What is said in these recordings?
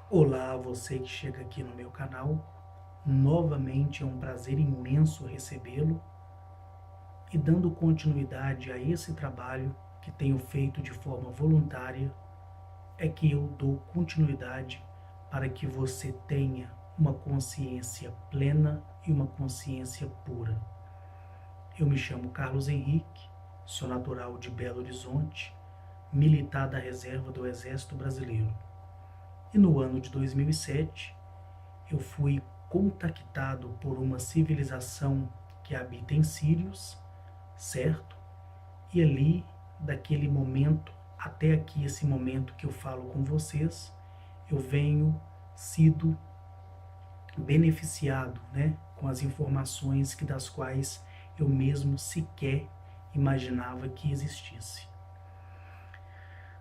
Olá, você que chega aqui no meu canal. Novamente é um prazer imenso recebê-lo e dando continuidade a esse trabalho que tenho feito de forma voluntária, é que eu dou continuidade para que você tenha uma consciência plena e uma consciência pura. Eu me chamo Carlos Henrique, sou natural de Belo Horizonte, militar da reserva do Exército Brasileiro. E no ano de 2007, eu fui contactado por uma civilização que habita em Sírios, certo? E ali, daquele momento até aqui, esse momento que eu falo com vocês, eu venho sido beneficiado, né, com as informações das quais eu mesmo sequer imaginava que existisse.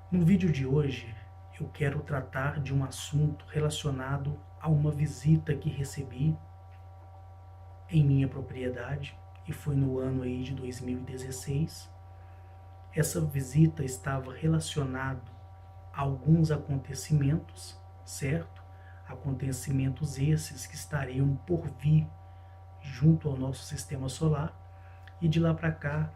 No vídeo de hoje, eu quero tratar de um assunto relacionado a uma visita que recebi em minha propriedade, e foi no ano aí de 2016. Essa visita estava relacionada a alguns acontecimentos, certo? Acontecimentos esses que estariam por vir junto ao nosso sistema solar, e de lá para cá,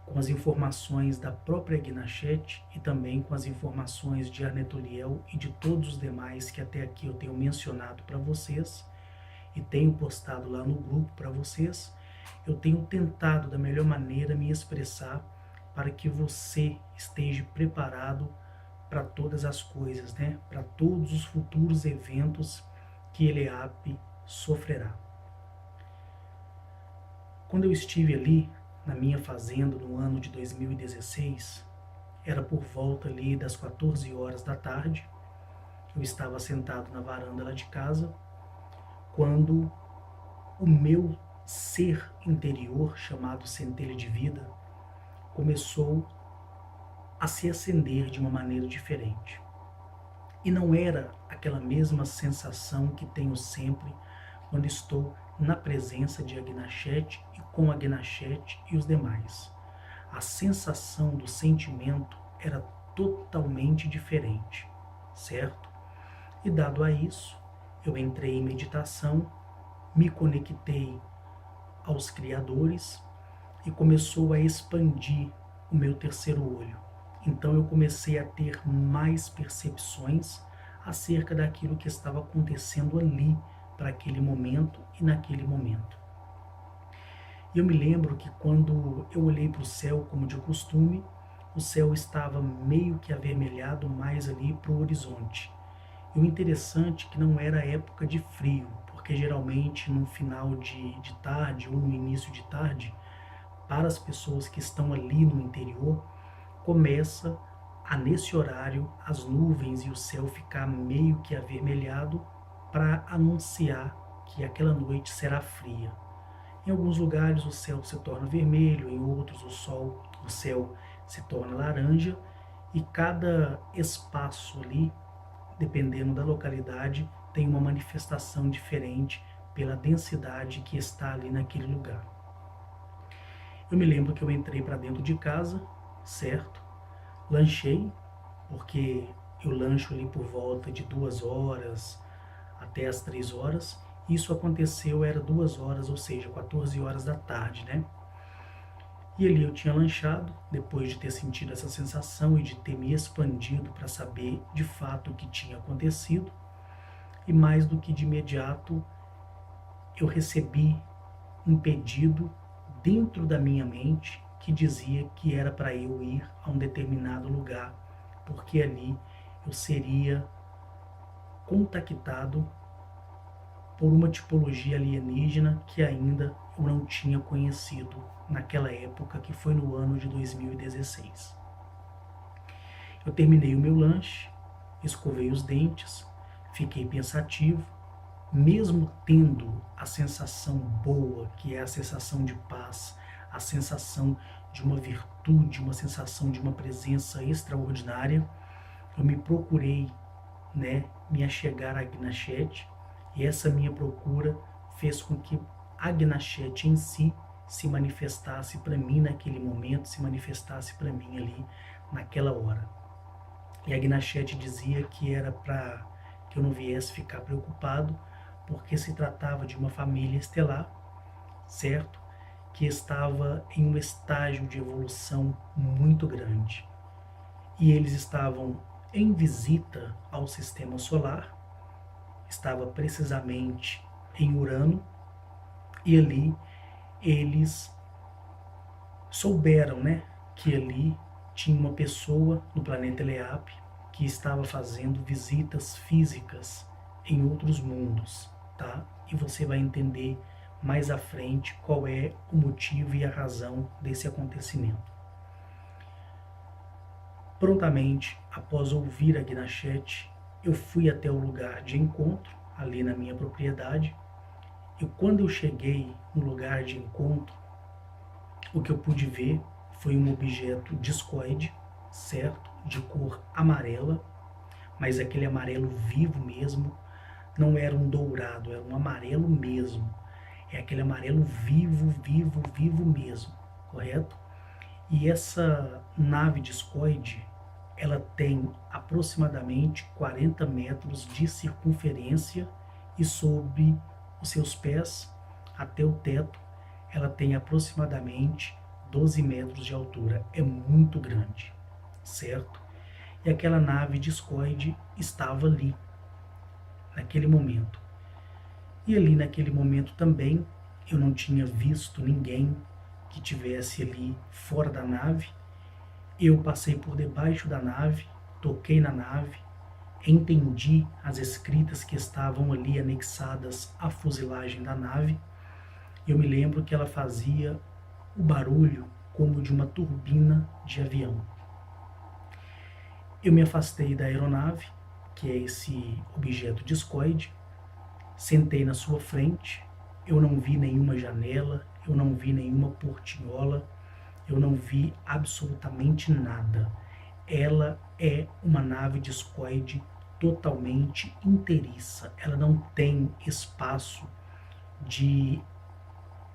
com as informações da própria Gnachete e também com as informações de Arneturiel e de todos os demais que até aqui eu tenho mencionado para vocês, e tenho postado lá no grupo para vocês, eu tenho tentado da melhor maneira me expressar para que você esteja preparado para todas as coisas, né? Para todos os futuros eventos que Eleap sofrerá. Quando eu estive ali na minha fazenda no ano de 2016, era por volta ali das 14 horas da tarde. Eu estava sentado na varanda lá de casa, quando o meu ser interior, chamado centelha de vida, começou a se acender de uma maneira diferente. E não era aquela mesma sensação que tenho sempre quando estou na presença de Gnachete e com a Gnachete e os demais. A sensação do sentimento era totalmente diferente, certo? E dado a isso, eu entrei em meditação, me conectei aos criadores e começou a expandir o meu terceiro olho. Então eu comecei a ter mais percepções acerca daquilo que estava acontecendo ali para aquele momento e naquele momento. E eu me lembro que quando eu olhei para o céu, como de costume, o céu estava meio que avermelhado mais ali para o horizonte. E o interessante é que não era época de frio, porque geralmente no final de tarde ou no início de tarde, para as pessoas que estão ali no interior, começa a nesse horário as nuvens e o céu ficar meio que avermelhado para anunciar que aquela noite será fria. Em alguns lugares o céu se torna vermelho, em outros o céu se torna laranja, e cada espaço ali, dependendo da localidade, tem uma manifestação diferente pela densidade que está ali naquele lugar. Eu me lembro que eu entrei para dentro de casa, certo? Lanchei, porque eu lancho ali por volta de 2 horas até as 3 horas. Isso aconteceu, era 2 horas, ou seja, 14 horas da tarde, né? E ali eu tinha lanchado, depois de ter sentido essa sensação e de ter me expandido para saber de fato o que tinha acontecido. E mais do que de imediato, eu recebi um pedido dentro da minha mente que dizia que era para eu ir a um determinado lugar, porque ali eu seria contactado por uma tipologia alienígena que ainda eu não tinha conhecido naquela época, que foi no ano de 2016. Eu terminei o meu lanche, escovei os dentes, fiquei pensativo, mesmo tendo a sensação boa, que é a sensação de paz, a sensação de uma virtude, uma sensação de uma presença extraordinária, eu me procurei, né, me achegar à Gnachete, e essa minha procura fez com que a Gnachete em si se manifestasse para mim naquele momento, se manifestasse para mim ali naquela hora. E a Gnachete dizia que era para que eu não viesse ficar preocupado, porque se tratava de uma família estelar, certo? Que estava em um estágio de evolução muito grande. E eles estavam em visita ao sistema solar, estava precisamente em Urano, e ali eles souberam, né, que ali tinha uma pessoa no planeta Eleap que estava fazendo visitas físicas em outros mundos, tá? E você vai entender mais à frente qual é o motivo e a razão desse acontecimento. Prontamente, após ouvir a Gnachete, eu fui até o lugar de encontro, ali na minha propriedade, e quando eu cheguei no lugar de encontro, o que eu pude ver foi um objeto discoide, certo? De cor amarela, mas aquele amarelo vivo mesmo, não era um dourado, era um amarelo mesmo. É aquele amarelo vivo, vivo, vivo mesmo, correto? E essa nave discoide, ela tem aproximadamente 40 metros de circunferência e sobre os seus pés, até o teto, ela tem aproximadamente 12 metros de altura. É muito grande, certo? E aquela nave discoide estava ali, naquele momento. E ali naquele momento também, eu não tinha visto ninguém que tivesse ali fora da nave. Eu passei por debaixo da nave, toquei na nave, entendi as escritas que estavam ali anexadas à fuselagem da nave. Eu me lembro que ela fazia o barulho como de uma turbina de avião. Eu me afastei da aeronave, que é esse objeto discoide, sentei na sua frente, eu não vi nenhuma janela, eu não vi nenhuma portinhola, eu não vi absolutamente nada. Ela é uma nave discoide totalmente inteiriça, ela não tem espaço de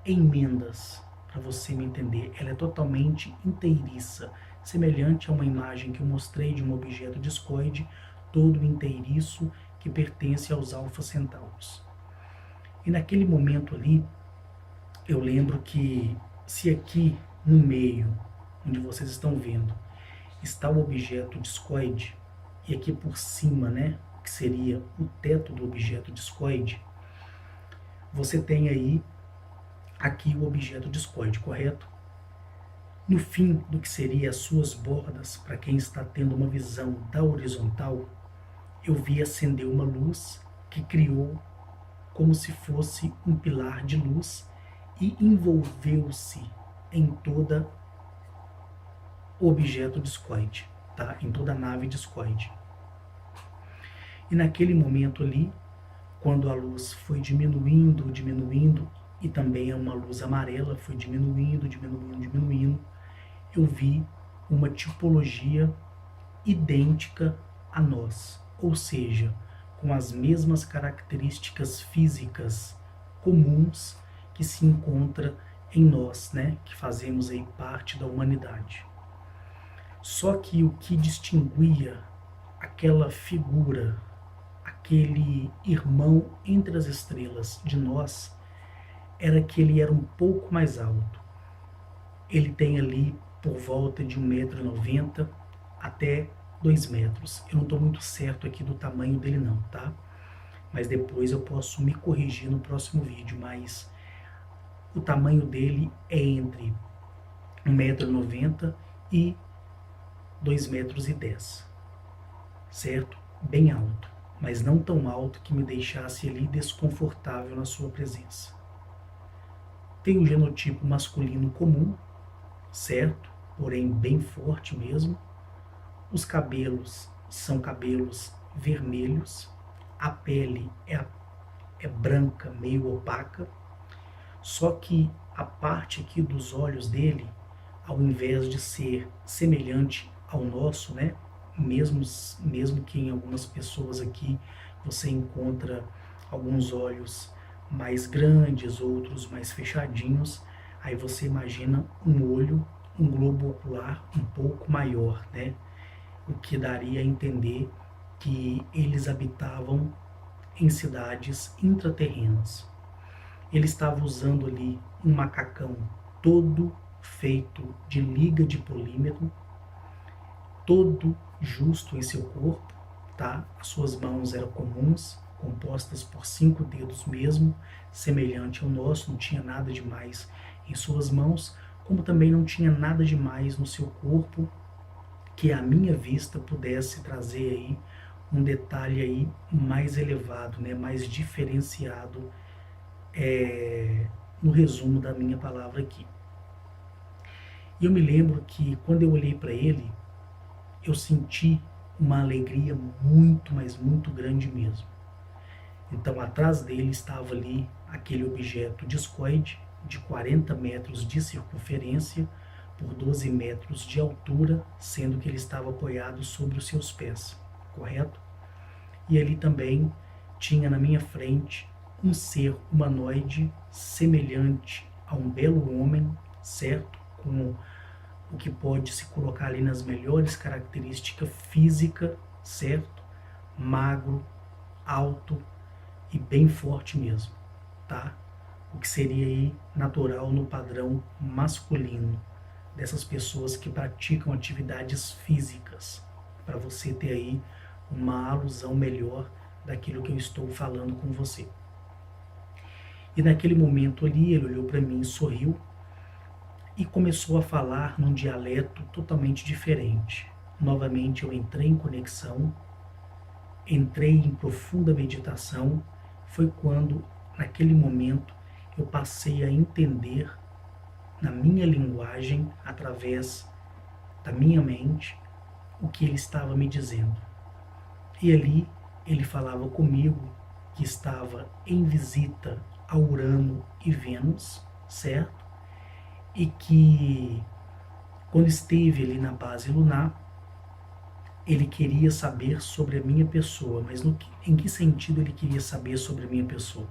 emendas, para você me entender, ela é totalmente inteiriça, semelhante a uma imagem que eu mostrei de um objeto discoide, todo inteiriço, que pertence aos Alpha Centauros. E naquele momento ali, eu lembro que se aqui no meio, onde vocês estão vendo, está o objeto discoide, e aqui por cima, né, que seria o teto do objeto discoide, você tem aí aqui o objeto discoide, correto? No fim do que seria as suas bordas, para quem está tendo uma visão da horizontal, eu vi acender uma luz que criou como se fosse um pilar de luz e envolveu-se em toda o objeto discoide, tá? Em toda a nave discoide. E naquele momento ali, quando a luz foi diminuindo, diminuindo, e também uma luz amarela foi diminuindo, diminuindo, diminuindo, eu vi uma tipologia idêntica a nós, ou seja, com as mesmas características físicas comuns que se encontra em nós, né, que fazemos aí parte da humanidade. Só que o que distinguia aquela figura, aquele irmão entre as estrelas de nós, era que ele era um pouco mais alto. Ele tem ali por volta de 1,90 m até 2 metros. Eu não estou muito certo aqui do tamanho dele não, tá? Mas depois eu posso me corrigir no próximo vídeo, mas o tamanho dele é entre 1,90 m e 2,10 m, certo? Bem alto, mas não tão alto que me deixasse ali desconfortável na sua presença. Tem o genotipo masculino comum, certo? Porém bem forte mesmo. Os cabelos são cabelos vermelhos, a pele é branca, meio opaca, só que a parte aqui dos olhos dele, ao invés de ser semelhante ao nosso, né? Mesmo que em algumas pessoas aqui você encontra alguns olhos mais grandes, outros mais fechadinhos, aí você imagina um olho, um globo ocular um pouco maior, né? O que daria a entender que eles habitavam em cidades intraterrenas. Ele estava usando ali um macacão todo feito de liga de polímero, todo justo em seu corpo, tá? As suas mãos eram comuns, compostas por 5 dedos mesmo, semelhante ao nosso, não tinha nada de mais em suas mãos, como também não tinha nada de mais no seu corpo que à minha vista pudesse trazer aí um detalhe aí mais elevado, né, mais diferenciado no resumo da minha palavra aqui. E eu me lembro que quando eu olhei para ele, eu senti uma alegria muito, mas muito grande mesmo. Então, atrás dele estava ali aquele objeto discoide de 40 metros de circunferência por 12 metros de altura, sendo que ele estava apoiado sobre os seus pés, correto? E ali também tinha na minha frente um ser humanoide semelhante a um belo homem, certo? Com o que pode se colocar ali nas melhores características físicas, certo? Magro, alto e bem forte mesmo, tá? O que seria aí natural no padrão masculino dessas pessoas que praticam atividades físicas, para você ter aí uma alusão melhor daquilo que eu estou falando com você. E naquele momento ali, ele olhou para mim, sorriu e começou a falar num dialeto totalmente diferente. Novamente eu entrei em conexão, entrei em profunda meditação. Foi quando, naquele momento, eu passei a entender na minha linguagem, através da minha mente, o que ele estava me dizendo. E ali ele falava comigo que estava em visita a Urano e Vênus, certo? E que quando esteve ali na base lunar, ele queria saber sobre a minha pessoa, mas em que sentido ele queria saber sobre a minha pessoa?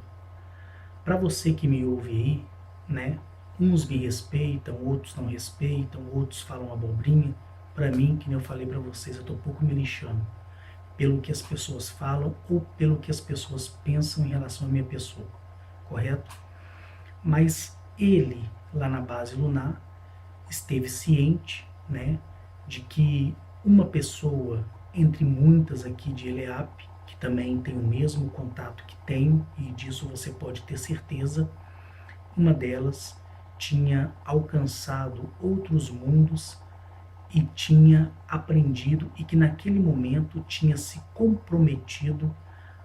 Para você que me ouve aí, né? Uns me respeitam, outros não respeitam, outros falam abobrinha. Para mim, que nem eu falei para vocês, eu estou pouco me lixando pelo que as pessoas falam ou pelo que as pessoas pensam em relação à minha pessoa, correto? Mas ele, lá na base lunar, esteve ciente, né, de que uma pessoa entre muitas aqui de Eleap, que também tem o mesmo contato que tenho, e disso você pode ter certeza, uma delas tinha alcançado outros mundos e tinha aprendido, e que naquele momento tinha se comprometido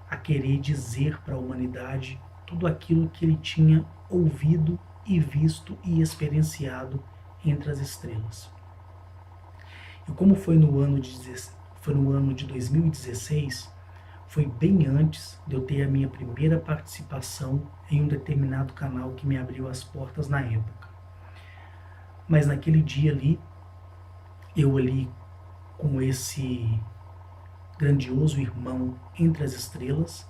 a querer dizer para a humanidade tudo aquilo que ele tinha ouvido e visto e experienciado entre as estrelas. E como foi no ano de 2016, foi bem antes de eu ter a minha primeira participação em um determinado canal que me abriu as portas na época. Mas naquele dia ali, eu ali com esse grandioso irmão entre as estrelas,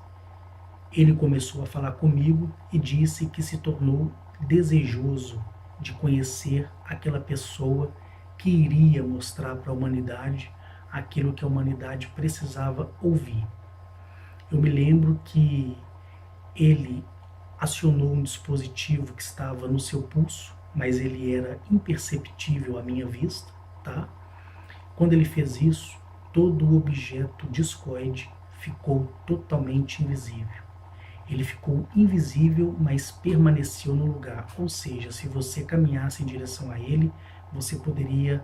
ele começou a falar comigo e disse que se tornou desejoso de conhecer aquela pessoa que iria mostrar para a humanidade aquilo que a humanidade precisava ouvir. Eu me lembro que ele acionou um dispositivo que estava no seu pulso, mas ele era imperceptível à minha vista, tá? Quando ele fez isso, todo o objeto discoide ficou totalmente invisível. Ele ficou invisível, mas permaneceu no lugar. Ou seja, se você caminhasse em direção a ele, você poderia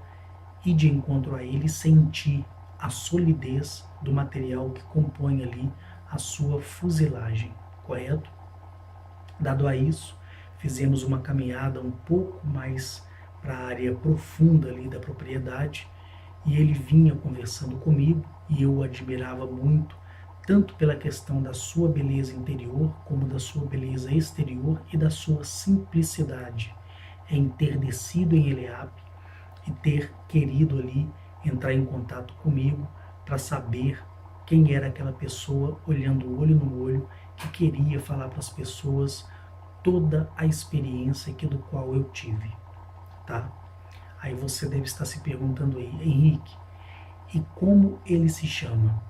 ir de encontro a ele e sentir a solidez do material que compõe ali a sua fuselagem, correto? Dado a isso, fizemos uma caminhada um pouco mais para a área profunda ali da propriedade, e ele vinha conversando comigo e eu o admirava muito, tanto pela questão da sua beleza interior, como da sua beleza exterior e da sua simplicidade em ter descido em Eleap e ter querido ali entrar em contato comigo para saber quem era aquela pessoa, olhando olho no olho, que queria falar para as pessoas toda a experiência que do qual eu tive, tá? Aí você deve estar se perguntando aí, Henrique, e como ele se chama?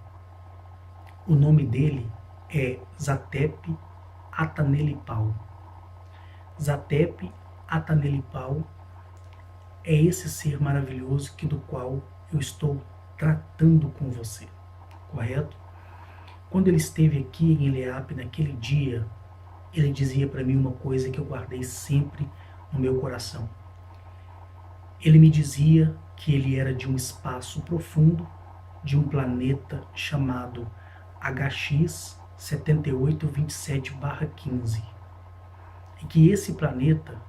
O nome dele é Zatep Atanelipal. Zatep Atanelipal é esse ser maravilhoso do qual eu estou tratando com você, correto? Quando ele esteve aqui em Eleap naquele dia, ele dizia para mim uma coisa que eu guardei sempre no meu coração. Ele me dizia que ele era de um espaço profundo, de um planeta chamado HX 7827/15, e que esse planeta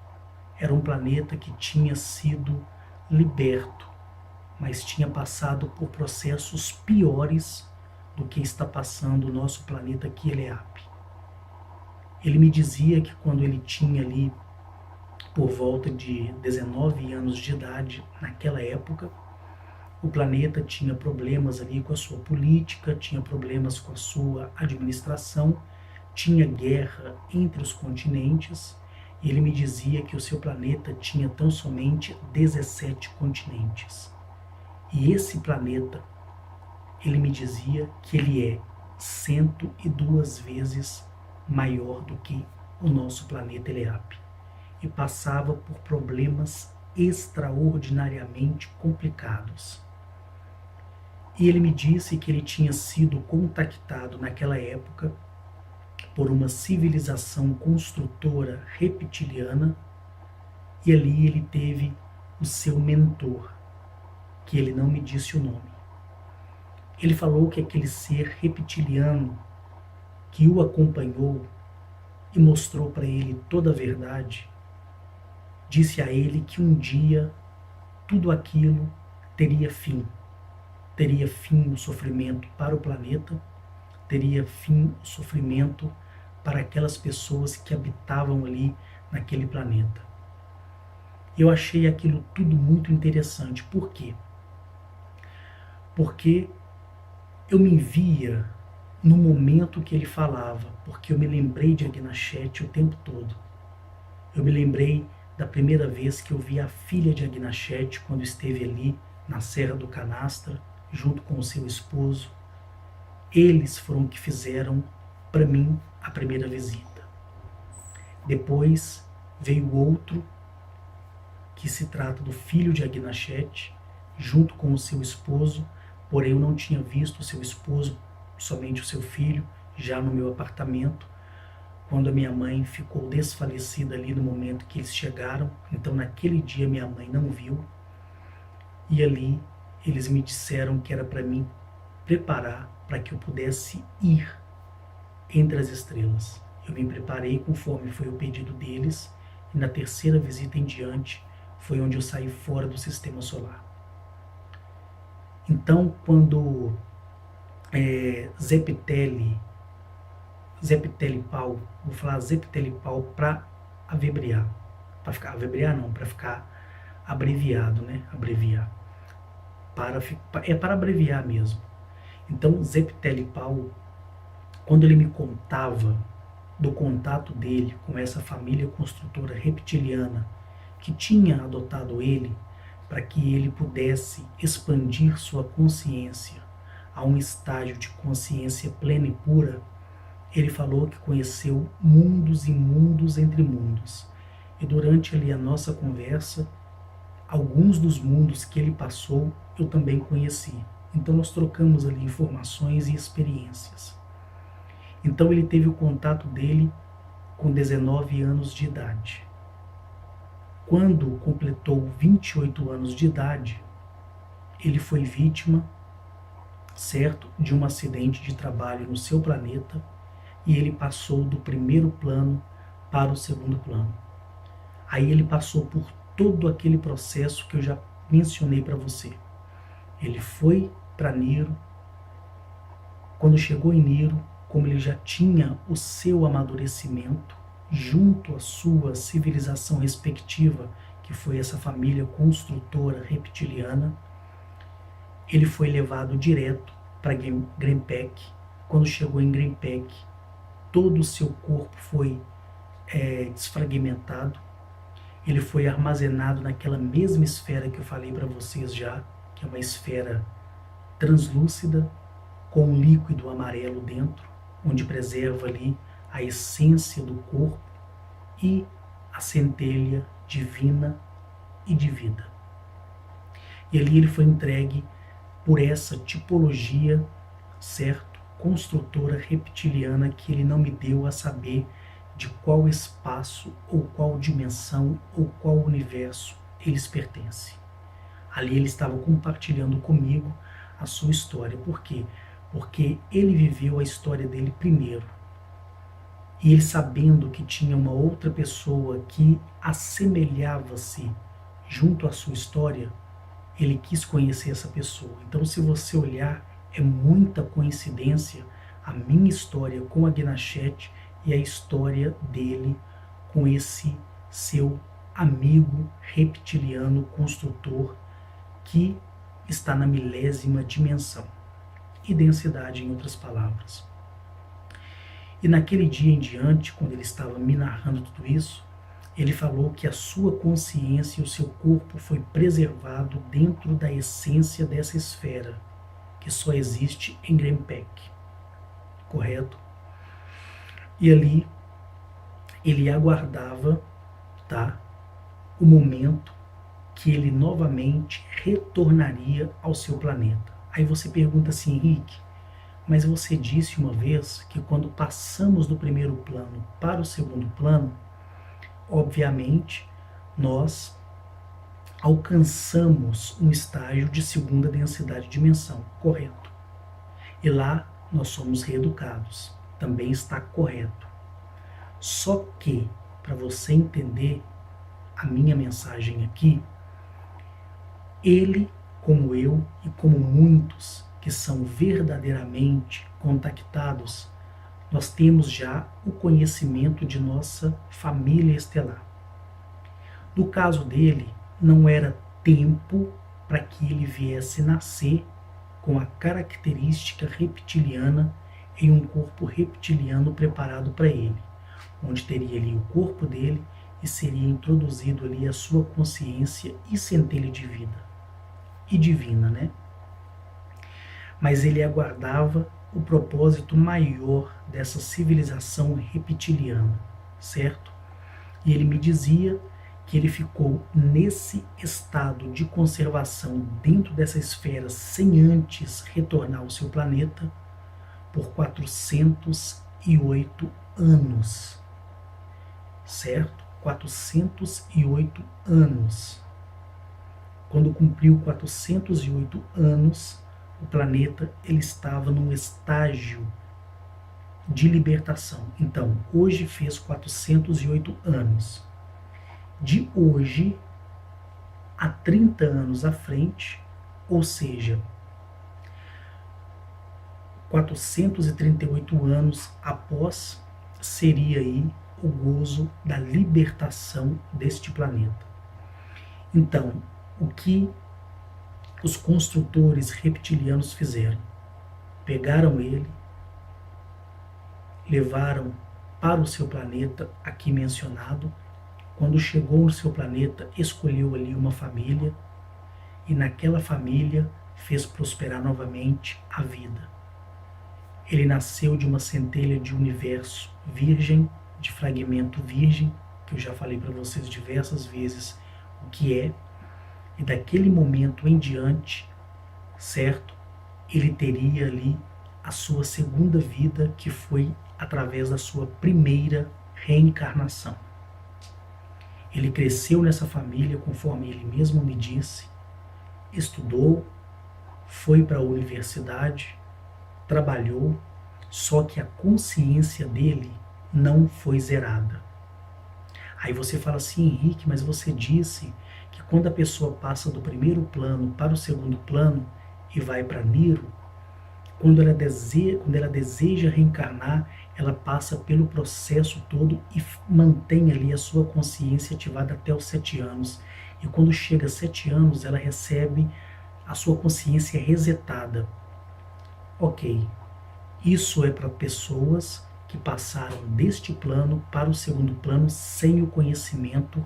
era um planeta que tinha sido liberto, mas tinha passado por processos piores do que está passando o nosso planeta aqui, Eleap. Ele me dizia que quando ele tinha ali por volta de 19 anos de idade, naquela época, o planeta tinha problemas ali com a sua política, tinha problemas com a sua administração, tinha guerra entre os continentes, e ele me dizia que o seu planeta tinha tão somente 17 continentes. E esse planeta, ele me dizia que ele é 102 vezes maior do que o nosso planeta Eleap, e passava por problemas extraordinariamente complicados. E ele me disse que ele tinha sido contactado naquela época por uma civilização construtora reptiliana, e ali ele teve o seu mentor, que ele não me disse o nome. Ele falou que aquele ser reptiliano que o acompanhou e mostrou para ele toda a verdade, disse a ele que um dia tudo aquilo teria fim. Teria fim o sofrimento para o planeta, teria fim o sofrimento para aquelas pessoas que habitavam ali naquele planeta. Eu achei aquilo tudo muito interessante. Por quê? Porque eu me via no momento que ele falava, porque eu me lembrei de Agnachete o tempo todo. Eu me lembrei da primeira vez que eu vi a filha de Agnachete quando esteve ali na Serra do Canastra, junto com o seu esposo. Eles foram que fizeram para mim a primeira visita. Depois veio outro, que se trata do filho de Agnachete, junto com o seu esposo, porém eu não tinha visto o seu esposo, somente o seu filho, já no meu apartamento, quando a minha mãe ficou desfalecida ali no momento que eles chegaram. Então naquele dia minha mãe não viu, e ali eles me disseram que era para mim preparar para que eu pudesse ir entre as estrelas. Eu me preparei conforme foi o pedido deles, e na terceira visita em diante foi onde eu saí fora do sistema solar. Então, quando Zeptelipal, vou falar Zeptelipal para abreviar, para ficar abreviado, né? Abreviar. Para abreviar mesmo. Então, Zeptelipal, quando ele me contava do contato dele com essa família construtora reptiliana que tinha adotado ele para que ele pudesse expandir sua consciência a um estágio de consciência plena e pura, ele falou que conheceu mundos e mundos entre mundos. E durante ali a nossa conversa, alguns dos mundos que ele passou, eu também conheci. Então nós trocamos ali informações e experiências. Então ele teve o contato dele com 19 anos de idade. Quando completou 28 anos de idade, ele foi vítima, certo, de um acidente de trabalho no seu planeta, e ele passou do primeiro plano para o segundo plano. Aí ele passou por todo aquele processo que eu já mencionei para você. Ele foi para Niro. Quando chegou em Niro, como ele já tinha o seu amadurecimento junto à sua civilização respectiva, que foi essa família construtora reptiliana, ele foi levado direto para Grempec. Quando chegou em Grempec, todo o seu corpo foi desfragmentado. Ele foi armazenado naquela mesma esfera que eu falei para vocês já, que é uma esfera translúcida, com um líquido amarelo dentro, onde preserva ali a essência do corpo e a centelha divina e de vida. E ali ele foi entregue por essa tipologia, certo? Construtora reptiliana que ele não me deu a saber de qual espaço ou qual dimensão ou qual universo eles pertencem. Ali ele estava compartilhando comigo a sua história. Por quê? Porque ele viveu a história dele primeiro. E ele, sabendo que tinha uma outra pessoa que assemelhava-se junto à sua história, ele quis conhecer essa pessoa. Então, se você olhar, é muita coincidência a minha história com a Guinachete e a história dele com esse seu amigo reptiliano construtor que está na milésima dimensão e densidade, em outras palavras. E naquele dia em diante, quando ele estava me narrando tudo isso, ele falou que a sua consciência e o seu corpo foi preservado dentro da essência dessa esfera, que só existe em Grempec. Correto? E ali ele aguardava, tá, o momento que ele novamente retornaria ao seu planeta. Aí você pergunta assim, Henrique, mas você disse uma vez que quando passamos do primeiro plano para o segundo plano, obviamente, nós alcançamos um estágio de segunda densidade de dimensão, correto? E lá nós somos reeducados, também está correto. Só que, para você entender a minha mensagem aqui, ele, como eu e como muitos que são verdadeiramente contactados, nós temos já o conhecimento de nossa família estelar. No caso dele, não era tempo para que ele viesse nascer com a característica reptiliana em um corpo reptiliano preparado para ele, onde teria ali o corpo dele e seria introduzido ali a sua consciência e centelha de vida e divina, né? Mas ele aguardava o propósito maior dessa civilização reptiliana, certo? E ele me dizia que ele ficou nesse estado de conservação dentro dessa esfera sem antes retornar ao seu planeta por 408 anos, certo? 408 anos. Quando cumpriu 408 anos, o planeta ele estava num estágio de libertação. Então, hoje fez 408 anos. De hoje a 30 anos à frente, ou seja, 438 anos após, seria aí o gozo da libertação deste planeta. Então, o que os construtores reptilianos fizeram? Pegaram ele, levaram para o seu planeta aqui mencionado. Quando chegou no seu planeta, escolheu ali uma família e naquela família fez prosperar novamente a vida. Ele nasceu de uma centelha de universo virgem, de fragmento virgem, que eu já falei para vocês diversas vezes o que é, e daquele momento em diante, certo? Ele teria ali a sua segunda vida, que foi através da sua primeira reencarnação. Ele cresceu nessa família, conforme ele mesmo me disse, estudou, foi para a universidade, trabalhou, só que a consciência dele não foi zerada. Aí você fala assim, Henrique, mas você disse que quando a pessoa passa do primeiro plano para o segundo plano e vai para Niro, quando ela deseja reencarnar, ela passa pelo processo todo e mantém ali a sua consciência ativada até os 7 anos. E quando chega a 7 anos, ela recebe a sua consciência resetada. Ok, isso é para pessoas que passaram deste plano para o segundo plano sem o conhecimento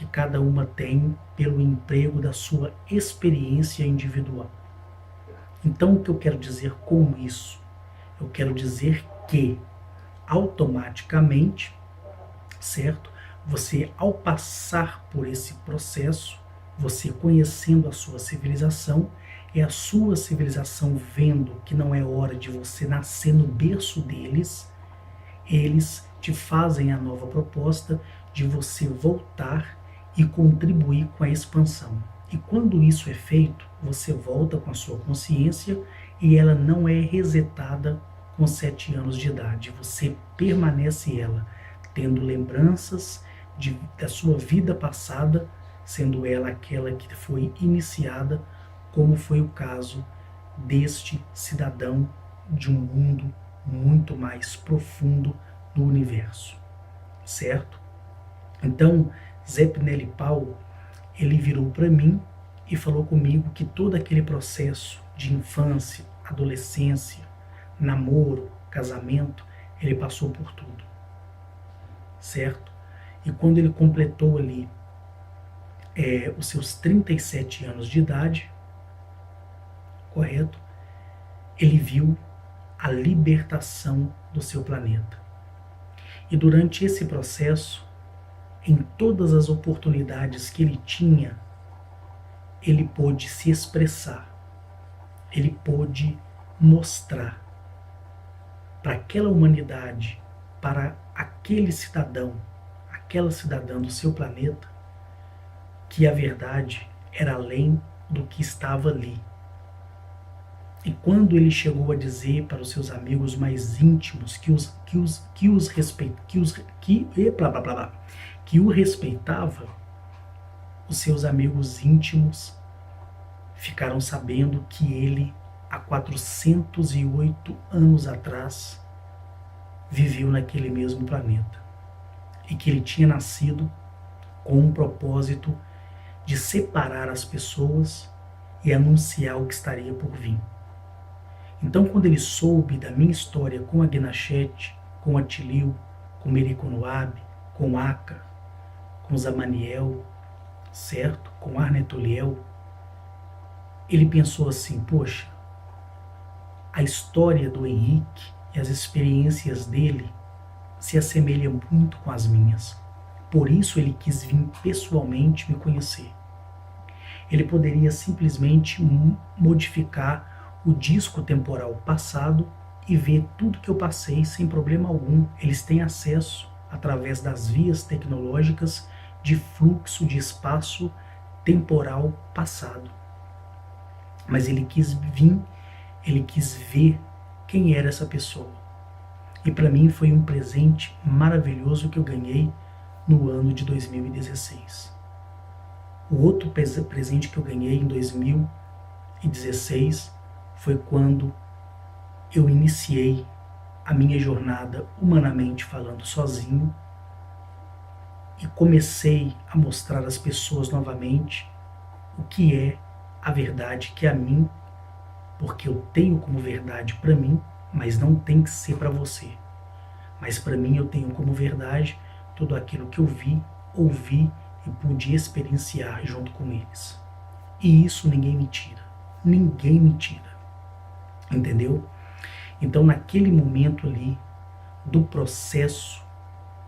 que cada uma tem pelo emprego da sua experiência individual. Então, o que eu quero dizer com isso? Eu quero dizer que, automaticamente, certo? Você, ao passar por esse processo, você conhecendo a sua civilização, é a sua civilização vendo que não é hora de você nascer no berço deles, eles te fazem a nova proposta de você voltar e contribuir com a expansão. E quando isso é feito, você volta com a sua consciência e ela não é resetada com 7 anos de idade. Você permanece ela, tendo lembranças da sua vida passada, sendo ela aquela que foi iniciada, como foi o caso deste cidadão de um mundo muito mais profundo do universo, certo? Então, Zé Pinelli Paulo, ele virou para mim e falou comigo que todo aquele processo de infância, adolescência, namoro, casamento, ele passou por tudo, certo? E quando ele completou ali os seus 37 anos de idade, correto? Ele viu a libertação do seu planeta. E durante esse processo, em todas as oportunidades que ele tinha, ele pôde se expressar, ele pôde mostrar para aquela humanidade, para aquele cidadão, aquela cidadã do seu planeta, que a verdade era além do que estava ali. E quando ele chegou a dizer para os seus amigos mais íntimos que o respeitava, os seus amigos íntimos ficaram sabendo que ele, há 408 anos atrás, viveu naquele mesmo planeta e que ele tinha nascido com um propósito de separar as pessoas e anunciar o que estaria por vir. Então, quando ele soube da minha história com a Gnachete, com Atilio, com Mericonoab, com Aca, com Zamaniel, certo? Com Arnetoliel, ele pensou assim, poxa, a história do Henrique e as experiências dele se assemelham muito com as minhas. Por isso ele quis vir pessoalmente me conhecer. Ele poderia simplesmente modificar o disco temporal passado e ver tudo que eu passei sem problema algum. Eles têm acesso, através das vias tecnológicas, de fluxo de espaço temporal passado. Mas ele quis vir, ele quis ver quem era essa pessoa. E para mim foi um presente maravilhoso que eu ganhei no ano de 2016. O outro presente que eu ganhei em 2016 foi quando eu iniciei a minha jornada, humanamente falando, sozinho, e comecei a mostrar às pessoas novamente o que é a verdade que é a mim, porque eu tenho como verdade para mim, mas não tem que ser para você. Mas para mim eu tenho como verdade tudo aquilo que eu vi, ouvi e pude experienciar junto com eles. E isso ninguém me tira. Ninguém me tira. Entendeu? Então, naquele momento ali, do processo,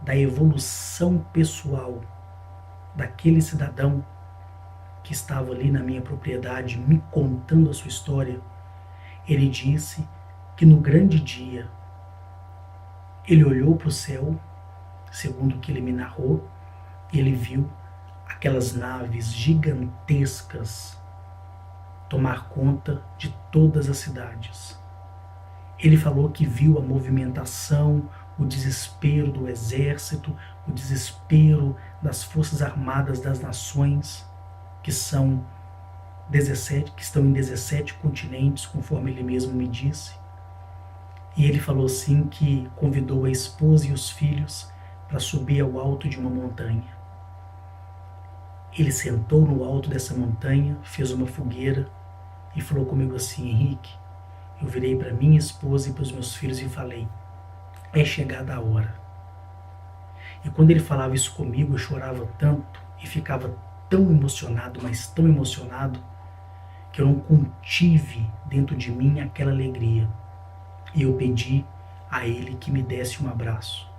da evolução pessoal daquele cidadão que estava ali na minha propriedade, me contando a sua história, ele disse que no grande dia, ele olhou para o céu, segundo o que ele me narrou, e ele viu aquelas naves gigantescas tomar conta de todas as cidades. Ele falou que viu a movimentação, o desespero do exército, o desespero das forças armadas das nações, que estão em 17 continentes, conforme ele mesmo me disse. E ele falou assim que convidou a esposa e os filhos para subir ao alto de uma montanha. Ele sentou no alto dessa montanha, fez uma fogueira e falou comigo assim, Henrique, eu virei para minha esposa e para os meus filhos e falei, é chegada a hora. E quando ele falava isso comigo, eu chorava tanto e ficava tão emocionado, mas tão emocionado, que eu não contive dentro de mim aquela alegria. E eu pedi a ele que me desse um abraço.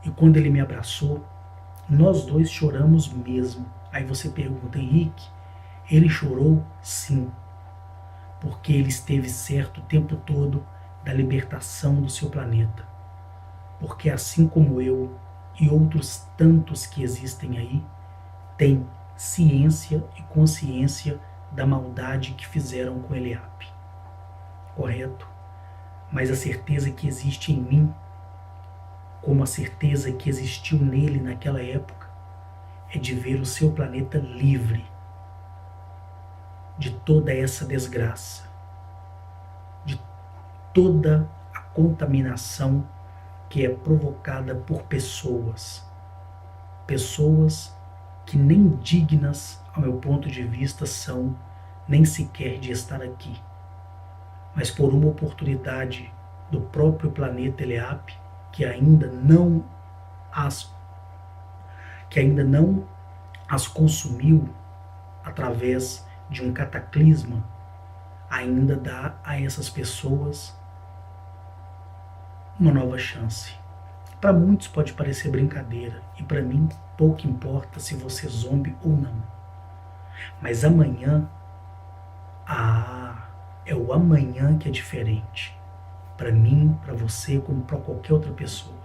E quando ele me abraçou, nós dois choramos mesmo. Aí você pergunta, Henrique, ele chorou? Sim, porque ele esteve certo o tempo todo da libertação do seu planeta. Porque assim como eu e outros tantos que existem aí, tem ciência e consciência da maldade que fizeram com Eliape. Correto? Mas a certeza que existe em mim, como a certeza que existiu nele naquela época, é de ver o seu planeta livre de toda essa desgraça, de toda a contaminação que é provocada por pessoas que nem dignas, ao meu ponto de vista, são nem sequer de estar aqui. Mas por uma oportunidade do próprio planeta Eliape, que ainda não as consumiu através de um cataclisma, ainda dá a essas pessoas uma nova chance. Para muitos pode parecer brincadeira, e para mim pouco importa se você zombe ou não. Mas amanhã, é o amanhã que é diferente. Para mim, para você, como para qualquer outra pessoa.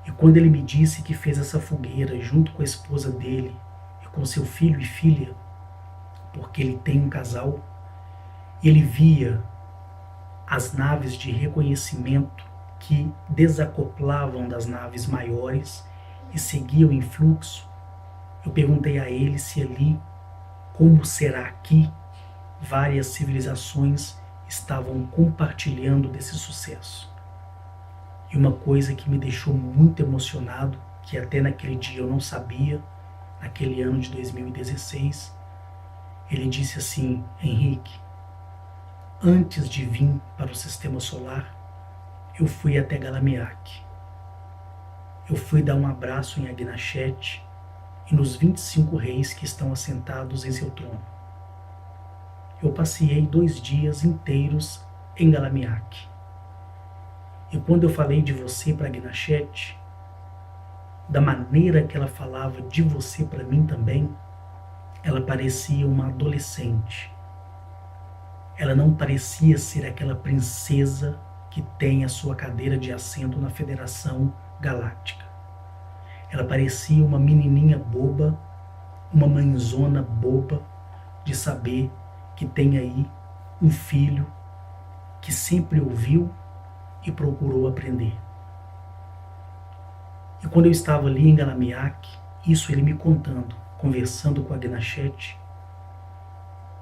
E quando ele me disse que fez essa fogueira junto com a esposa dele e com seu filho e filha, porque ele tem um casal, ele via as naves de reconhecimento que desacoplavam das naves maiores e seguiam em fluxo. Eu perguntei a ele se ali, como será aqui, várias civilizações estavam compartilhando desse sucesso. E uma coisa que me deixou muito emocionado, que até naquele dia eu não sabia, naquele ano de 2016, ele disse assim, Henrique, antes de vir para o Sistema Solar, eu fui até Galamiak. Eu fui dar um abraço em Agnachete e nos 25 reis que estão assentados em seu trono. Eu passei 2 dias inteiros em Galamiak. E quando eu falei de você para Agnachete, da maneira que ela falava de você para mim também, ela parecia uma adolescente. Ela não parecia ser aquela princesa que tem a sua cadeira de assento na Federação Galáctica. Ela parecia uma menininha boba, uma mãezona boba, de saber que tem aí um filho que sempre ouviu e procurou aprender. E quando eu estava ali em Galamiak, isso ele me contando, conversando com a Agnachete,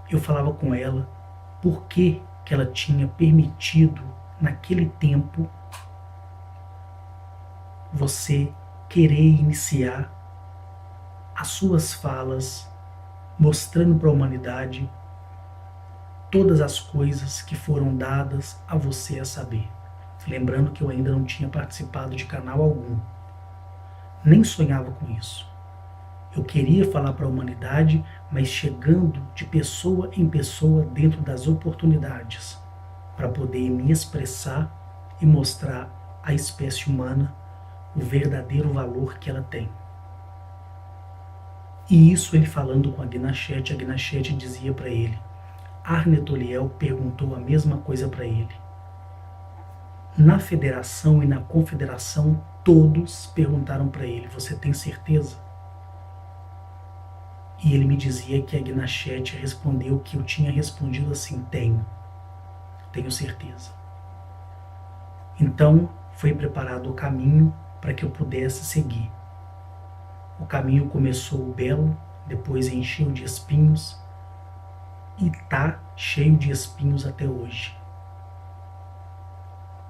eu falava com ela por que ela tinha permitido, naquele tempo, você querer iniciar as suas falas, mostrando para a humanidade todas as coisas que foram dadas a você a saber. Lembrando que eu ainda não tinha participado de canal algum. Nem sonhava com isso. Eu queria falar para a humanidade, mas chegando de pessoa em pessoa dentro das oportunidades, para poder me expressar e mostrar à espécie humana o verdadeiro valor que ela tem. E isso ele falando com a Agnachete dizia para ele, Arnetoliel perguntou a mesma coisa para ele. Na federação e na confederação, todos perguntaram para ele, você tem certeza? E ele me dizia que a Agnachete respondeu que eu tinha respondido assim, tenho certeza. Então foi preparado o caminho para que eu pudesse seguir. O caminho começou belo, depois encheu de espinhos e está cheio de espinhos até hoje.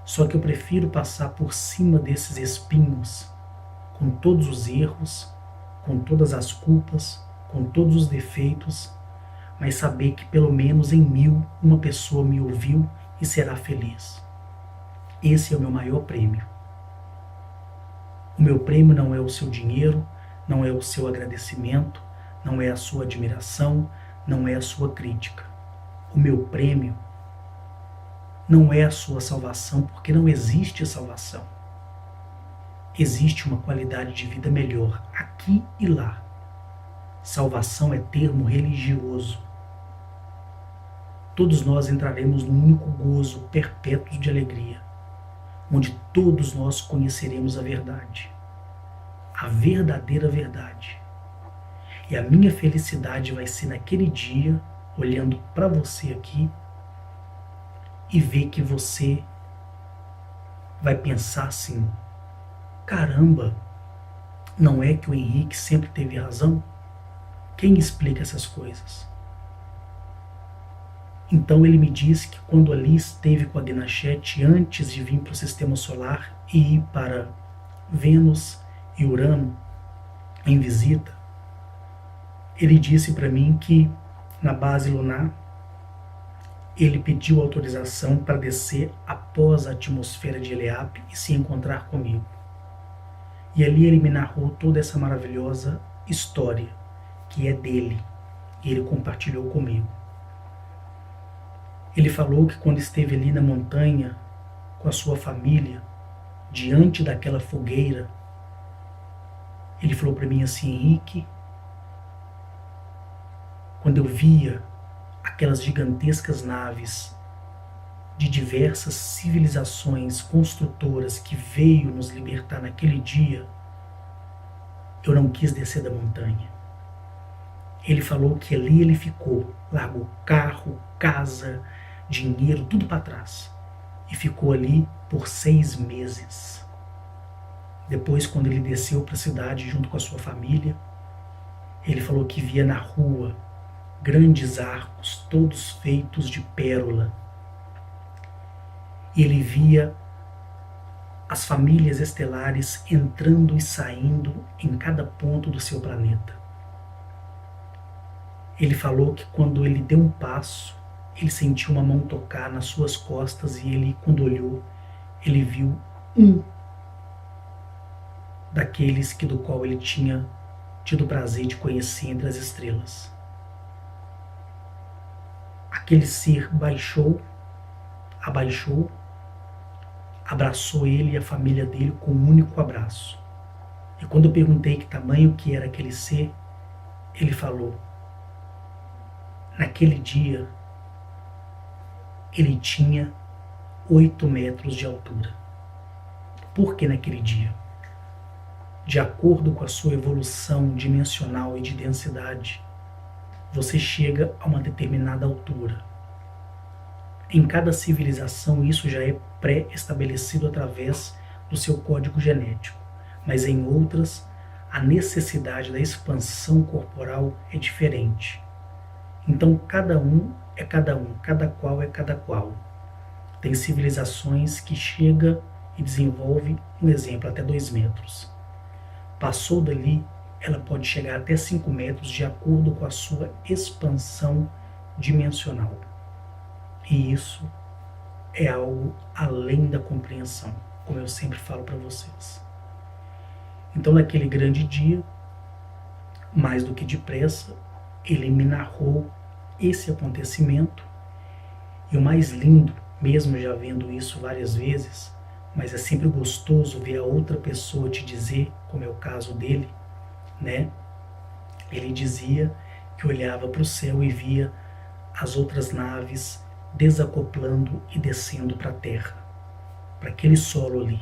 Só que eu prefiro passar por cima desses espinhos, com todos os erros, com todas as culpas, com todos os defeitos, mas saber que pelo menos em 1000 uma pessoa me ouviu e será feliz. Esse é o meu maior prêmio. O meu prêmio não é o seu dinheiro, não é o seu agradecimento, não é a sua admiração, não é a sua crítica. O meu prêmio não é a sua salvação, porque não existe salvação. Existe uma qualidade de vida melhor aqui e lá. Salvação é termo religioso. Todos nós entraremos num único gozo perpétuo de alegria, onde todos nós conheceremos a verdade, a verdadeira verdade. E a minha felicidade vai ser naquele dia, olhando para você aqui, e ver que você vai pensar assim: caramba, não é que o Henrique sempre teve razão? Quem explica essas coisas? Então ele me disse que quando ali esteve com a Dinachete, antes de vir para o sistema solar e ir para Vênus e Urano em visita, ele disse para mim que na base lunar ele pediu autorização para descer após a atmosfera de Eleap e se encontrar comigo. E ali ele me narrou toda essa maravilhosa história que é dele, e ele compartilhou comigo. Ele falou que quando esteve ali na montanha com a sua família, diante daquela fogueira, ele falou para mim assim: Henrique, quando eu via aquelas gigantescas naves de diversas civilizações construtoras que veio nos libertar naquele dia, eu não quis descer da montanha. Ele falou que ali ele ficou, largou carro, casa, dinheiro, tudo para trás, e ficou ali por 6 meses. Depois, quando ele desceu para a cidade junto com a sua família, ele falou que via na rua grandes arcos, todos feitos de pérola. E ele via as famílias estelares entrando e saindo em cada ponto do seu planeta. Ele falou que quando ele deu um passo, ele sentiu uma mão tocar nas suas costas e ele, quando olhou, ele viu um daqueles do qual ele tinha tido o prazer de conhecer entre as estrelas. Aquele ser abaixou, abraçou ele e a família dele com um único abraço. E quando eu perguntei que tamanho que era aquele ser, ele falou: naquele dia ele tinha 8 metros de altura. Por que naquele dia? De acordo com a sua evolução dimensional e de densidade, você chega a uma determinada altura. Em cada civilização isso já é pré-estabelecido através do seu código genético, mas em outras a necessidade da expansão corporal é diferente. Então cada um é cada um, cada qual é cada qual. Tem civilizações que chega e desenvolve, um exemplo, até 2 metros. Passou dali, ela pode chegar até 5 metros de acordo com a sua expansão dimensional. E isso é algo além da compreensão, como eu sempre falo para vocês. Então, naquele grande dia, mais do que depressa, ele me narrou esse acontecimento. E o mais lindo, mesmo já vendo isso várias vezes, mas é sempre gostoso ver a outra pessoa te dizer, como é o caso dele, né? Ele dizia que olhava para o céu e via as outras naves desacoplando e descendo para a terra, para aquele solo ali.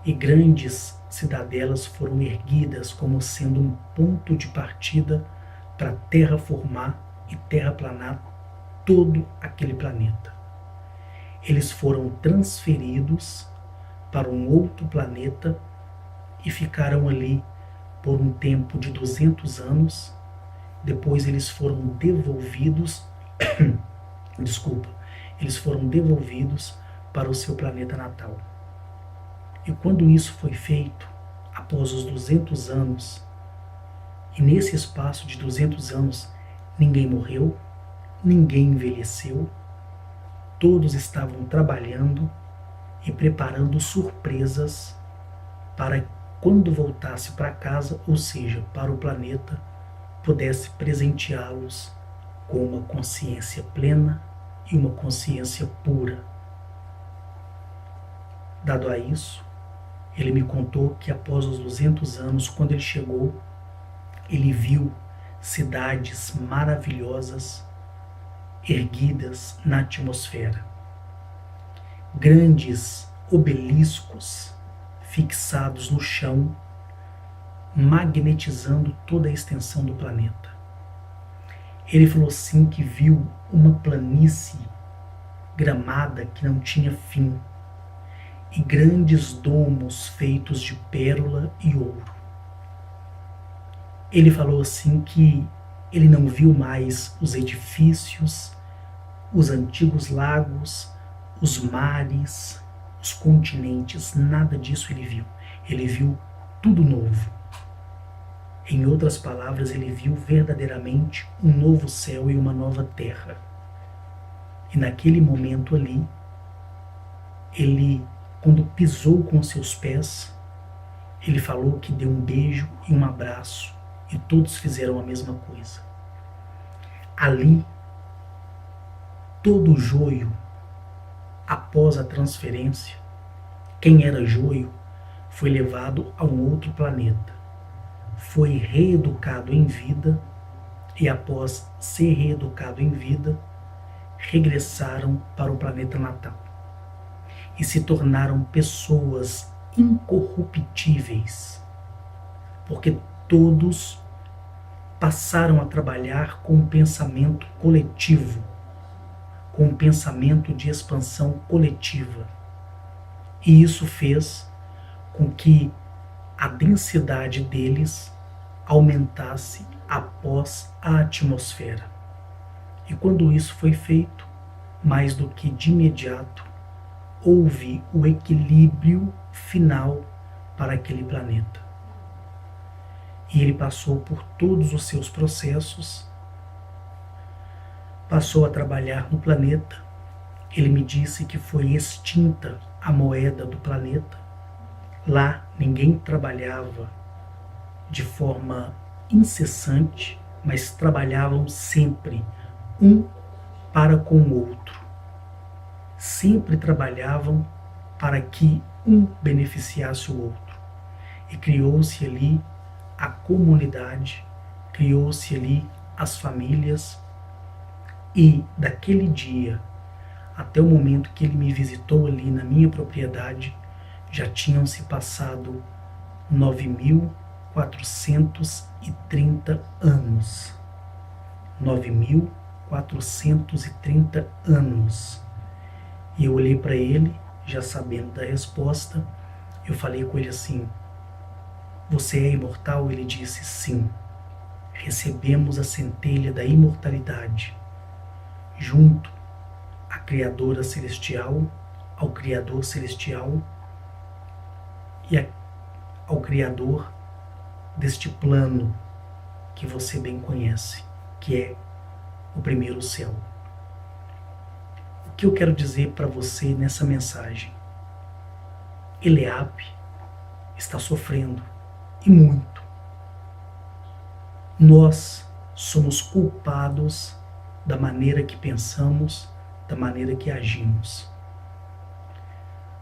E grandes cidadelas foram erguidas como sendo um ponto de partida para terraformar e terraplanar todo aquele planeta. Eles foram transferidos para um outro planeta e ficaram ali por um tempo de 200 anos. Depois eles foram devolvidos, eles foram devolvidos para o seu planeta natal. E quando isso foi feito, após os 200 anos, e nesse espaço de 200 anos, ninguém morreu, ninguém envelheceu, todos estavam trabalhando e preparando surpresas para quando voltasse para casa, ou seja, para o planeta, pudesse presenteá-los com uma consciência plena e uma consciência pura. Dado a isso, ele me contou que após os 200 anos, quando ele chegou, ele viu cidades maravilhosas erguidas na atmosfera. Grandes obeliscos fixados no chão, magnetizando toda a extensão do planeta. Ele falou sim que viu uma planície gramada que não tinha fim e grandes domos feitos de pérola e ouro. Ele falou assim que ele não viu mais os edifícios, os antigos lagos, os mares, os continentes, nada disso ele viu. Ele viu tudo novo. Em outras palavras, ele viu verdadeiramente um novo céu e uma nova terra. E naquele momento ali, ele, quando pisou com seus pés, ele falou que deu um beijo e um abraço, e todos fizeram a mesma coisa. Ali, todo o joio, após a transferência, quem era joio foi levado a um outro planeta. Foi reeducado em vida e, após ser reeducado em vida, regressaram para o planeta natal e se tornaram pessoas incorruptíveis, porque todos passaram a trabalhar com um pensamento coletivo, com um pensamento de expansão coletiva. E isso fez com que a densidade deles aumentasse após a atmosfera. E quando isso foi feito, mais do que de imediato, houve o equilíbrio final para aquele planeta. E ele passou por todos os seus processos, passou a trabalhar no planeta. Ele me disse que foi extinta a moeda do planeta. Lá ninguém trabalhava de forma incessante, mas trabalhavam sempre um para com o outro. Sempre trabalhavam para que um beneficiasse o outro. E criou-se ali a comunidade, criou-se ali as famílias, e daquele dia até o momento que ele me visitou ali na minha propriedade, já tinham se passado 9.430 anos. 9.430 anos. E eu olhei para ele, já sabendo da resposta, eu falei com ele assim: você é imortal? Ele disse: sim. Recebemos a centelha da imortalidade, junto à Criadora Celestial, ao Criador Celestial e ao Criador deste plano que você bem conhece, que é o primeiro céu. O que eu quero dizer para você nessa mensagem? Eliab está sofrendo, e muito. Nós somos culpados da maneira que pensamos, da maneira que agimos.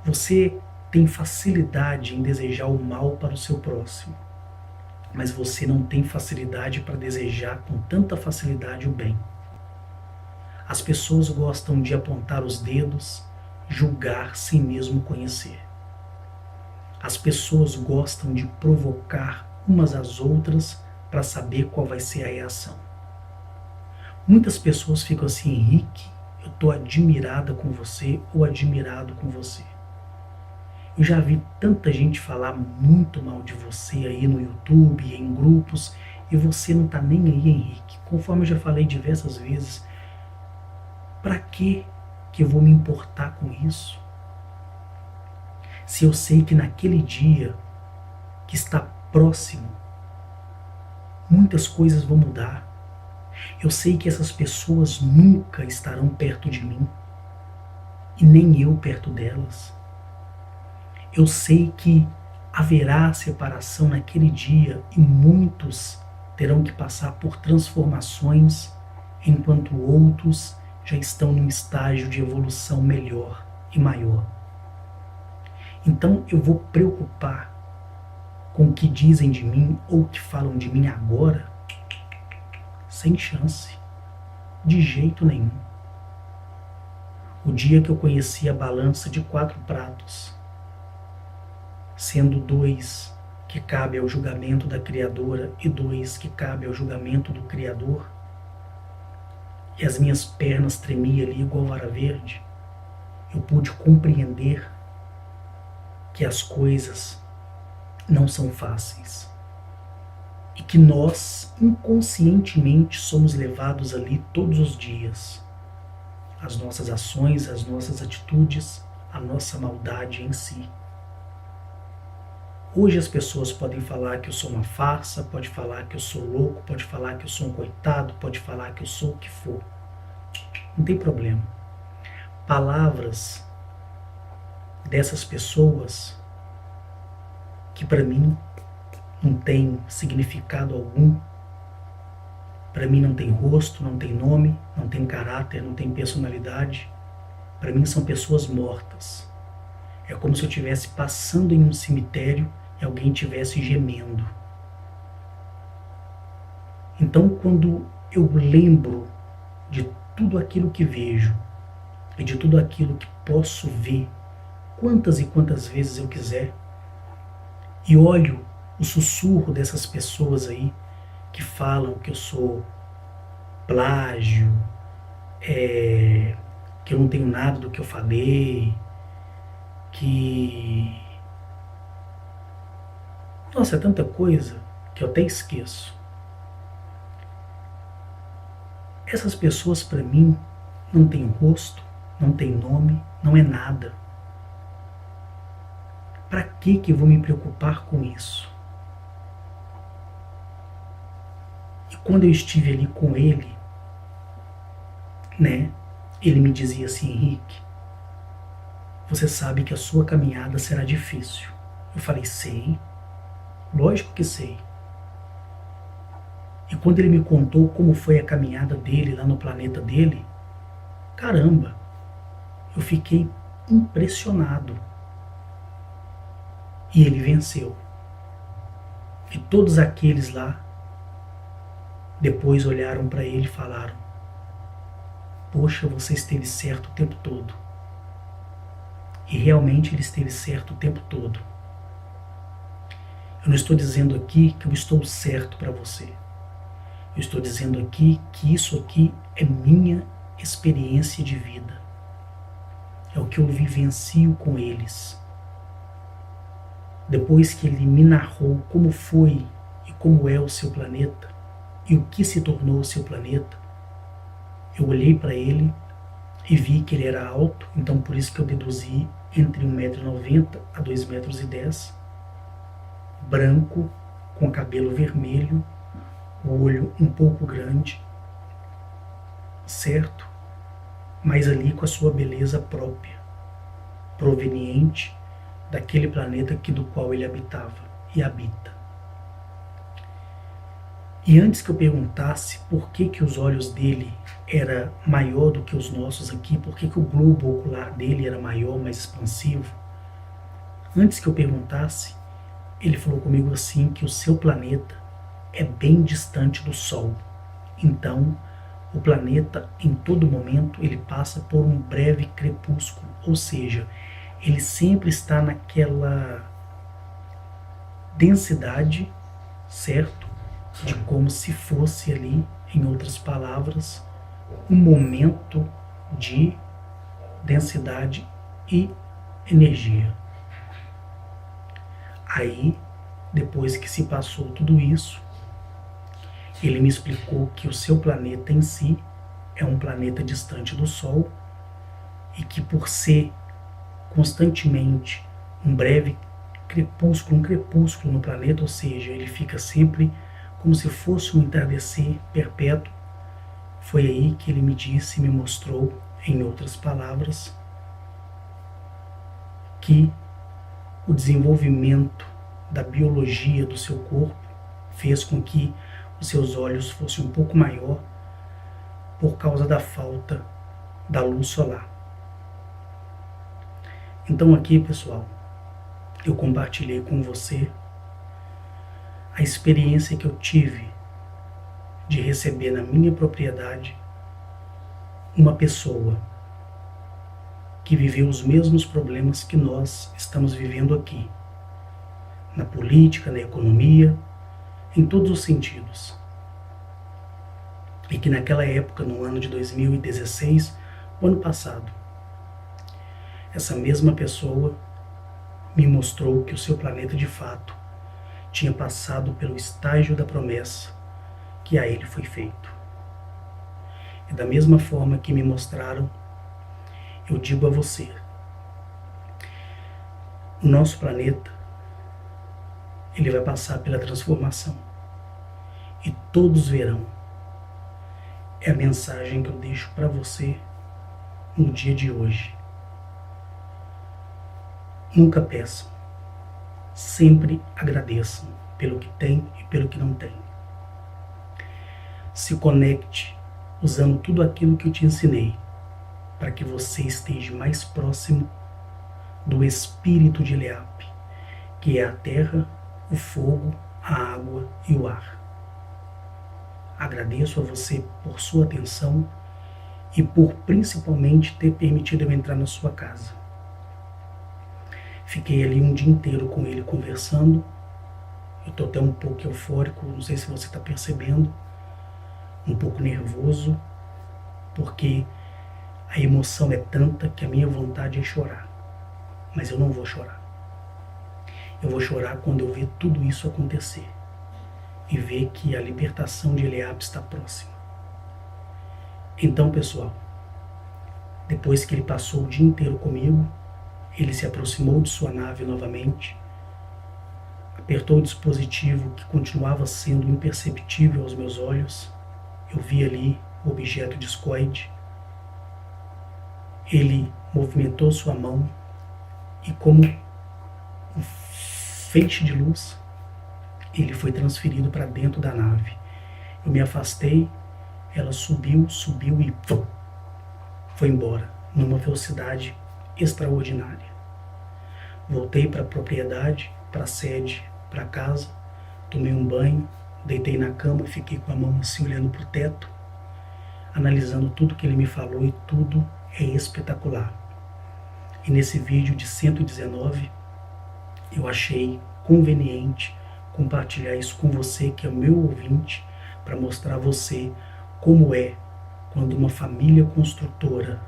Você tem facilidade em desejar o mal para o seu próximo, mas você não tem facilidade para desejar com tanta facilidade o bem. As pessoas gostam de apontar os dedos, julgar sem mesmo conhecer. As pessoas gostam de provocar umas às outras para saber qual vai ser a reação. Muitas pessoas ficam assim: Henrique, eu estou admirada com você ou admirado com você. Eu já vi tanta gente falar muito mal de você aí no YouTube, em grupos, e você não está nem aí, Henrique. Conforme eu já falei diversas vezes, para que eu vou me importar com isso? Se eu sei que naquele dia que está próximo, muitas coisas vão mudar. Eu sei que essas pessoas nunca estarão perto de mim, e nem eu perto delas. Eu sei que haverá separação naquele dia e muitos terão que passar por transformações enquanto outros já estão num estágio de evolução melhor e maior. Então eu vou preocupar com o que dizem de mim ou o que falam de mim agora? Sem chance, de jeito nenhum. O dia que eu conheci a balança de 4 pratos, sendo 2 que cabe ao julgamento da Criadora e 2 que cabe ao julgamento do Criador, e as minhas pernas tremiam ali igual vara verde, eu pude compreender que as coisas não são fáceis e que nós inconscientemente somos levados ali todos os dias. As nossas ações, as nossas atitudes, a nossa maldade em si. Hoje as pessoas podem falar que eu sou uma farsa, pode falar que eu sou louco, pode falar que eu sou um coitado, pode falar que eu sou o que for. Não tem problema. Palavras dessas pessoas que para mim não tem significado algum, para mim não tem rosto, não tem nome, não tem caráter, não tem personalidade. Para mim são pessoas mortas. É como se eu estivesse passando em um cemitério e alguém estivesse gemendo. Então, quando eu lembro de tudo aquilo que vejo e de tudo aquilo que posso ver, quantas e quantas vezes eu quiser, e olho o sussurro dessas pessoas aí que falam que eu sou plágio, que eu não tenho nada do que eu falei, que... Nossa, é tanta coisa que eu até esqueço. Essas pessoas para mim não têm rosto, não têm nome, não é nada. Para que eu vou me preocupar com isso? E quando eu estive ali com ele, né, ele me dizia assim: Henrique, você sabe que a sua caminhada será difícil. Eu falei: sei, lógico que sei. E quando ele me contou como foi a caminhada dele lá no planeta dele, caramba, eu fiquei impressionado. E ele venceu. E todos aqueles lá depois olharam para ele e falaram: poxa, você esteve certo o tempo todo. E realmente ele esteve certo o tempo todo. Eu não estou dizendo aqui que eu estou certo para você. Eu estou dizendo aqui que isso aqui é minha experiência de vida. É o que eu vivencio com eles. Depois que ele me narrou como foi e como é o seu planeta e o que se tornou o seu planeta, eu olhei para ele e vi que ele era alto, então por isso que eu deduzi entre 1,90 m a 2,10 m, branco, com cabelo vermelho, o olho um pouco grande, certo? Mas ali com a sua beleza própria, proveniente daquele planeta do qual ele habitava e habita. E antes que eu perguntasse por que os olhos dele era maior do que os nossos aqui, por que o globo ocular dele era maior, mais expansivo, antes que eu perguntasse, ele falou comigo assim que o seu planeta é bem distante do Sol. Então, o planeta, em todo momento, ele passa por um breve crepúsculo, ou seja, ele sempre está naquela densidade, certo? De como se fosse ali, em outras palavras, um momento de densidade e energia. Aí, depois que se passou tudo isso, ele me explicou que o seu planeta em si é um planeta distante do Sol e que por ser constantemente um breve crepúsculo, no planeta, ou seja, ele fica sempre como se fosse um entardecer perpétuo. Foi aí que ele me disse, me mostrou, em outras palavras, que o desenvolvimento da biologia do seu corpo fez com que os seus olhos fossem um pouco maior, por causa da falta da luz solar. Então aqui, pessoal, eu compartilhei com você a experiência que eu tive de receber na minha propriedade uma pessoa que viveu os mesmos problemas que nós estamos vivendo aqui, na política, na economia, em todos os sentidos. E que naquela época, no ano de 2016, o ano passado, essa mesma pessoa me mostrou que o seu planeta de fato tinha passado pelo estágio da promessa que a ele foi feito. E da mesma forma que me mostraram, eu digo a você, o nosso planeta, ele vai passar pela transformação. E todos verão. É a mensagem que eu deixo para você no dia de hoje. Nunca peçam, sempre agradeçam pelo que tem e pelo que não tem. Se conecte usando tudo aquilo que eu te ensinei, para que você esteja mais próximo do espírito de Eleap, que é a terra, o fogo, a água e o ar. Agradeço a você por sua atenção e por principalmente ter permitido eu entrar na sua casa. Fiquei ali um dia inteiro com ele conversando. Eu estou até um pouco eufórico, não sei se você está percebendo, um pouco nervoso, porque a emoção é tanta que a minha vontade é chorar. Mas eu não vou chorar. Eu vou chorar quando eu ver tudo isso acontecer e ver que a libertação de Eleap está próxima. Então, pessoal, depois que ele passou o dia inteiro comigo, ele se aproximou de sua nave novamente, apertou o dispositivo que continuava sendo imperceptível aos meus olhos. Eu vi ali o objeto discoide. Ele movimentou sua mão e, como um feixe de luz, ele foi transferido para dentro da nave. Eu me afastei, ela subiu e foi embora, numa velocidade extraordinária. Voltei para a propriedade, para a sede, para casa, tomei um banho, deitei na cama, fiquei com a mão assim olhando para o teto, analisando tudo que ele me falou, e tudo é espetacular. E nesse vídeo de 119, eu achei conveniente compartilhar isso com você, que é o meu ouvinte, para mostrar a você como é quando uma família construtora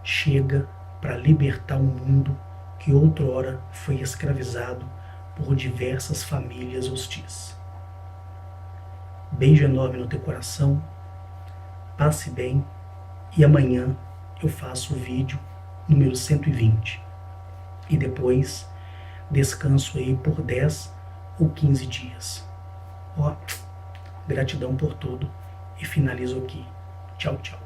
chega para libertar um mundo que outrora foi escravizado por diversas famílias hostis. Beijo enorme no teu coração, passe bem, e amanhã eu faço o vídeo número 120. E depois descanso aí por 10 ou 15 dias. Ó, gratidão por tudo e finalizo aqui. Tchau, tchau.